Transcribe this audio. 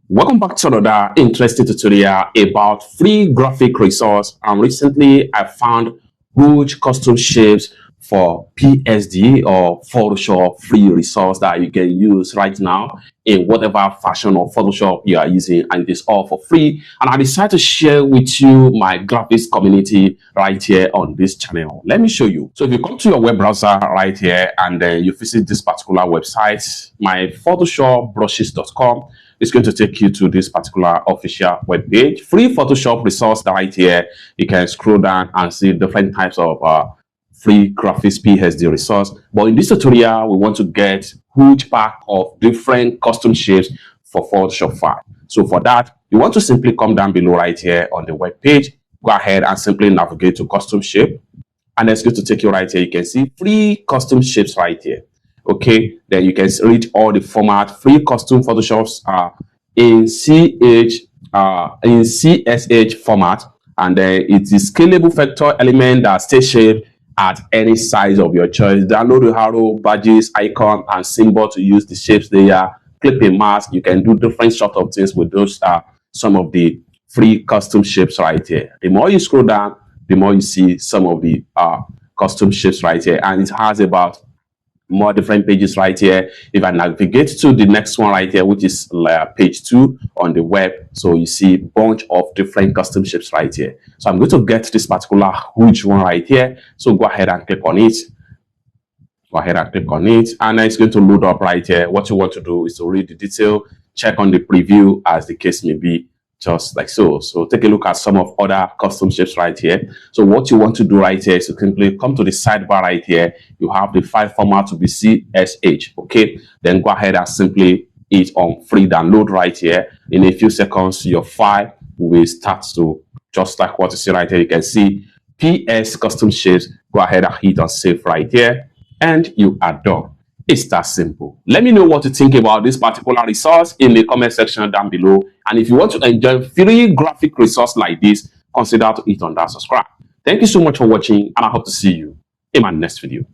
Welcome back to another interesting tutorial about free graphic resource. Recently I found huge custom shapes for PSD or Photoshop free resource that you can use right now in whatever fashion of Photoshop you are using, and it is all for free. And I decided to share with you my graphics community right here on this channel. Let me show you. So if you come to your web browser right here and then you visit this particular website, my photoshopbrushes.com, it's going to take you to this particular official web page. Free Photoshop resource right here. You can scroll down and see different types of free graphics PSD resource. But in this tutorial, we want to get huge pack of different custom shapes for Photoshop file. So for that, you want to simply come down below right here on the web page. Go ahead and simply navigate to custom shape. And it's going to take you right here. You can see free custom shapes right here. Okay, then you can read all the format. Free custom Photoshops are in CSH format, and then it is scalable vector element that stays shaped at any size of your choice. Download the arrow, badges, icon, and symbol to use the shapes layer. Clip a mask. You can do different sort of things with those. Some of the free custom shapes right here. The more you scroll down, the more you see some of the custom shapes right here, and it has about more different pages right here. If I navigate to the next one right here, which is page 2 on the web, so you see a bunch of different custom shapes right here. So I'm going to get this particular huge one right here. So go ahead and click on it. Go ahead and click on it, and it's going to load up right here. What you want to do is to read the detail, check on the preview as the case may be, just like so. So take a look at some of other custom shapes right here. So what you want to do right here is to simply come to the sidebar right here. You have the file format to be CSH. Okay, then go ahead and simply hit on free download right here. In a few seconds, your file will start to, just like what you see right here. You can see PS custom shapes. Go ahead and hit on save right here, and you are done. It's that simple. Let me know what you think about this particular resource in the comment section down below. And if you want to enjoy free graphic resource like this, consider to hit on that subscribe. Thank you so much for watching, and I hope to see you in my next video.